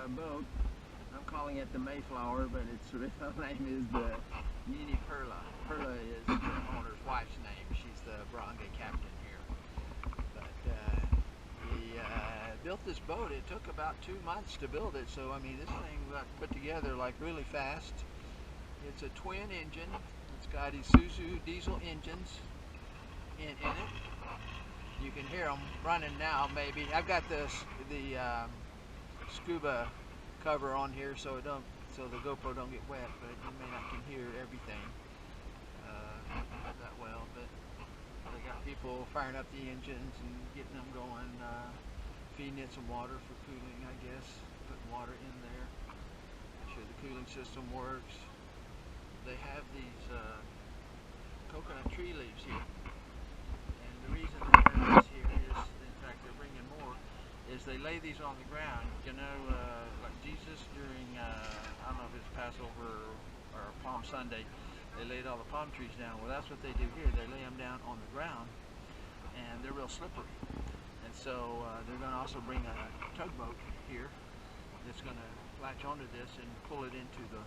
boat. I'm calling it the Mayflower, but its real name is the Yini Perla. Perla is the owner's wife's name. She's the barangay captain here. But he built this boat. It took about 2 months to build it, so I mean this thing got put together like really fast. It's a twin engine. It's got Isuzu diesel engines in it. You can hear them running now. Maybe I've got the scuba cover on here so the GoPro don't get wet, but you may not can hear everything that well. But they got people firing up the engines and getting them going, feeding it some water for cooling, I guess, putting water in there. Make sure the cooling system works. They have these coconut tree leaves here, and the reason they have this here is, in fact, they're bringing more, is they lay these on the ground. You know, like Jesus during, I don't know if it's Passover or Palm Sunday, they laid all the palm trees down. Well, that's what they do here. They lay them down on the ground, and they're real slippery. And so they're going to also bring a tugboat here that's going to latch onto this and pull it into the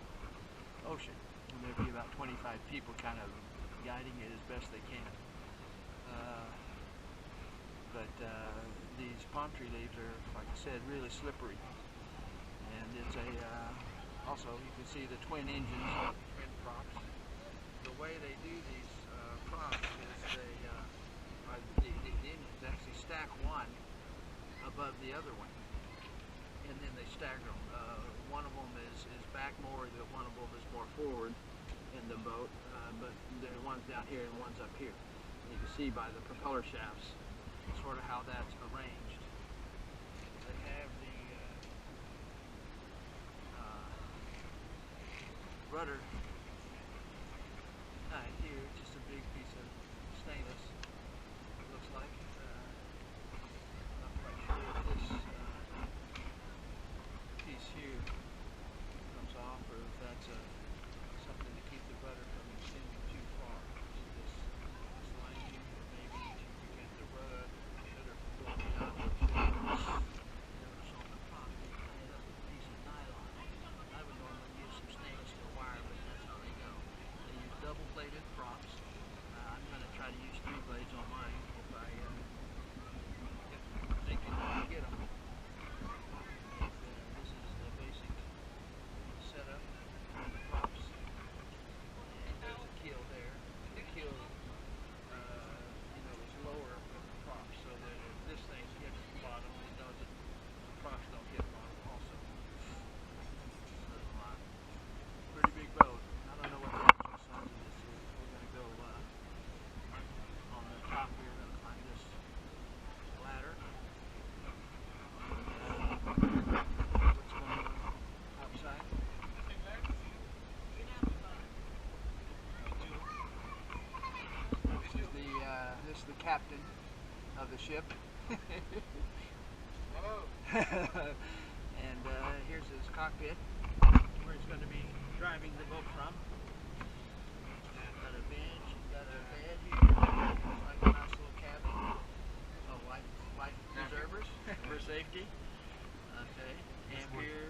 ocean. And there'll be about 25 people kind of guiding it as best they can. But these palm tree leaves are, like I said, really slippery. And it's also you can see the twin engines, twin props. The way they do these props is the engines actually stack one above the other one. And then they stagger them. One of them is back more, the one of them is more forward in the boat, but the one's down here and one's up here. And you can see by the propeller shafts sort of how that's arranged. They have the rudder here, just a big piece of stainless, it looks like. Not quite sure if this piece here comes off or if that's something to keep the rudder from extending too far. So this line here maybe to prevent the rudder from going down. Notice on the top they tie it up with a piece of nylon. I would normally use some stainless steel wire, but that's how they go. They use double-bladed props. I'm going to try to use 3 blades on mine if I think I can get them. This is the basic setup of the props. And there's a keel there. The keel, is lower with the props, so that if this thing hits the bottom, the props don't hit the bottom also. So, pretty big boat. I don't know what the actual size of this is. We're going to go on the top here. We're going to climb this ladder. What's going on outside? This is the captain of the ship. Hello. And here's his cockpit, where he's going to be driving the boat from. Got a bench, got a bed here, like a nice little cabin. Oh, life preservers for safety. Okay, and here,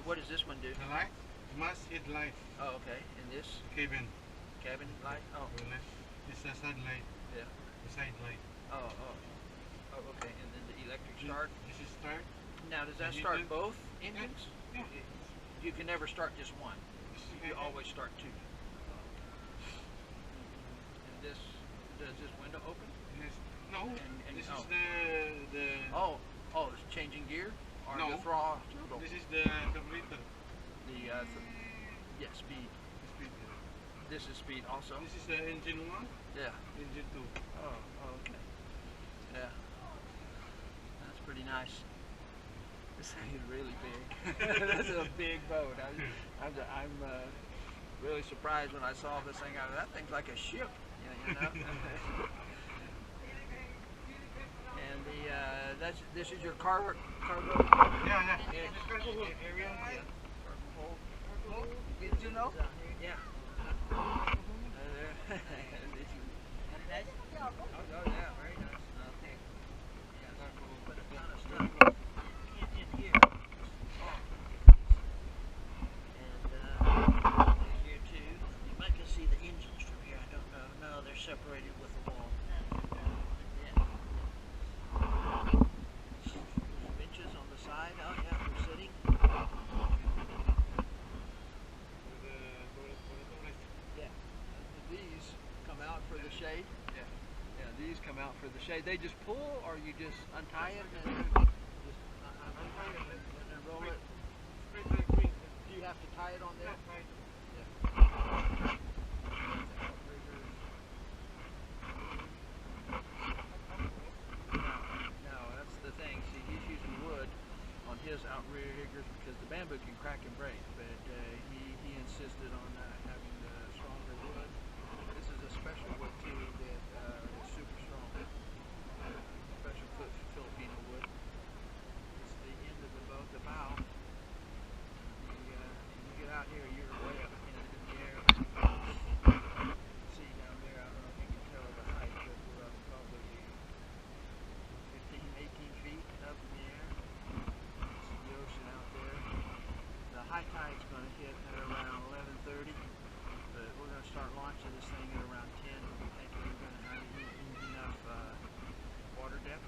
what does this one do? The light? Must hit light. Oh, okay, and this? Cabin. Cabin light? Oh. This is a side light. Yeah. The side light. Oh, okay, and then the electric start? This is start. Now, does that start both engines? Yeah. You can never start just one. You always start 2. And does this window open? Yes. No. This is the. Oh, it's changing gear or no. the throttle. This is the carburetor. Yeah, speed. Speed. This is speed also. This is the engine 1. Yeah. Engine 2. Oh, okay. Yeah. That's pretty nice. This thing is really big. This is a big boat. I'm really surprised when I saw this thing out. That thing's like a ship, you know. And this is your cargo. Yeah. Cargo area. Yeah. Cargo hold. Did you know? Yeah. Oh yeah, very nice. Yeah, but it kind of stuck in here. for the shade. They just pull, or you just untie it and just untie it and roll it. Do you have to tie it on there? Yeah. No, that's the thing. See, he's using wood on his outriggers because the bamboo can crack and break, but he insisted on having the stronger wood. This is a special wood too that is super strong. Special Filipino wood. It's the end of the boat, the bow. You get out here, you're way up in the air. See down there, I don't know if you can tell the height, but we're up probably 15, 18 feet up in the air. See the ocean out there. The high tide's going to hit at around 11:30, but we're going to start launching this thing at around 10. We think we're going to have enough water depth.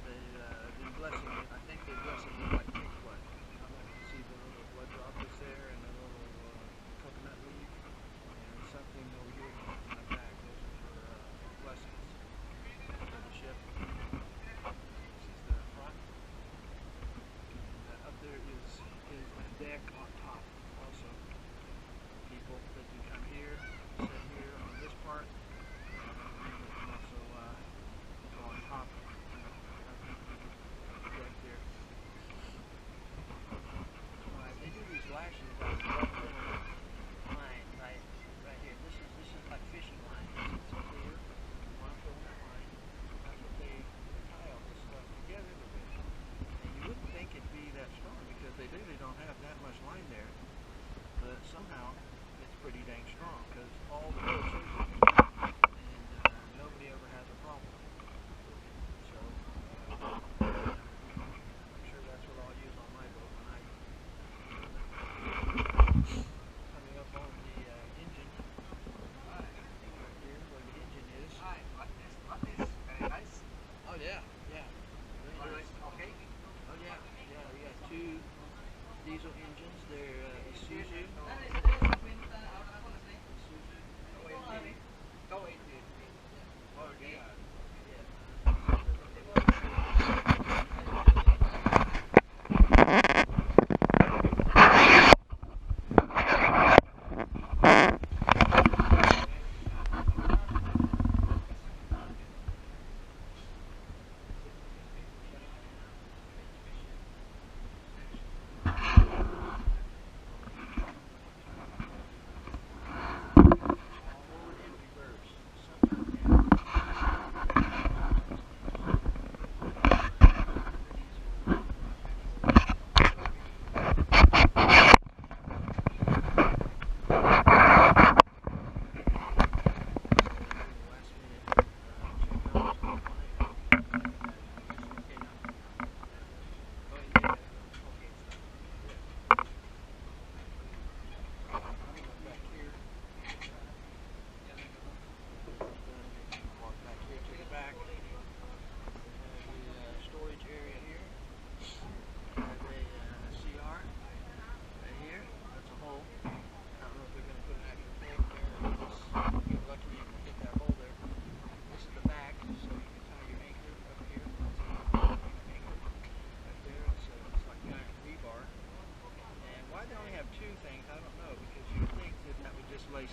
They've been blessing it. I think they're blessing it like pink blood. I don't know if you see the little blood droplets there and the little coconut leaf and something over here on my back. Those are for blessings for the ship. This is the front. And up there is a deck on top also. People that can come here, sit here on this part, and they can also go on top deck there. They do these lashes like one little line right here. This is like fishing line. It's clear. One foot in that line. That's what they tie all this stuff together with. And you wouldn't think it'd be that strong because they really don't have that much line there. But somehow it's pretty dang strong because all the boats use it. And nobody ever has a problem. So I'm sure that's what I'll use on my boat when I coming up on the engine. Right here where the engine is. Very nice. Oh yeah, yeah. Very nice. Okay. Oh yeah, yeah. We got two diesel engines. They're Isuzu.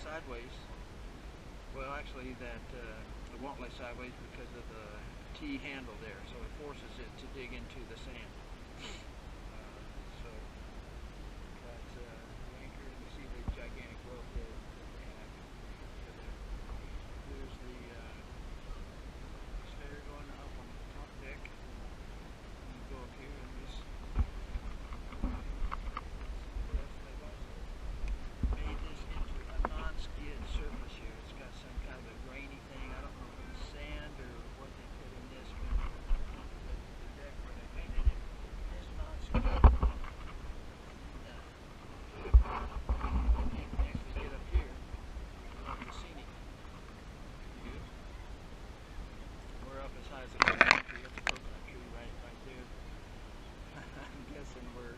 Sideways. Well, actually, it won't lay sideways because of the T handle there, so it forces it to dig into the sand. So that's the anchor. You see the gigantic rope there that they have. There's the stair going up on the top deck. And you go up here and just. Non-skid surface here. It's got some kind of a grainy thing. I don't know if it's sand or what they put in this, but the deck where they painted it is non-skid. You can actually get up here on the scenic view. We're up as high as a coconut tree. That's a coconut tree right there. I'm guessing we're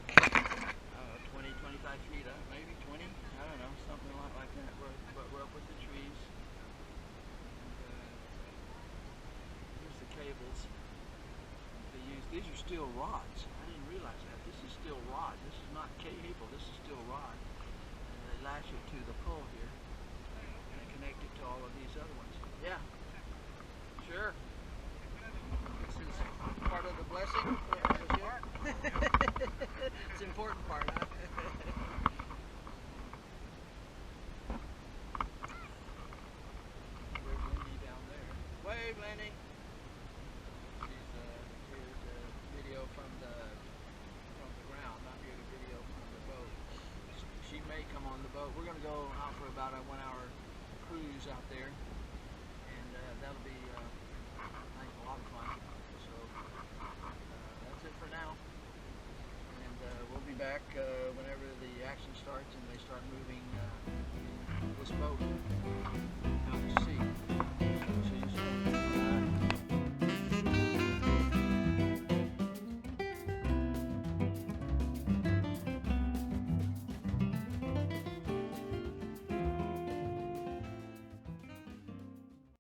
20, 25 feet up, maybe 20. I don't know, something like that. But we're up with the trees. And, cables. They use these are steel rods. I didn't realize that. This is steel rod. This is not cable. This is steel rod. And they lash it to the pole here and connect it to all of these other ones. Yeah. Sure. This is part of the blessing. It's an important part, huh? There's Lindy down there. Wave, Lindy. Here's a video from the ground, not here, the video from the boat. She may come on the boat. We're going to go out for about a 1-hour cruise out there, and that'll be I think a lot of fun. So that's it for now, and we'll be back whenever the action starts and they start moving this boat.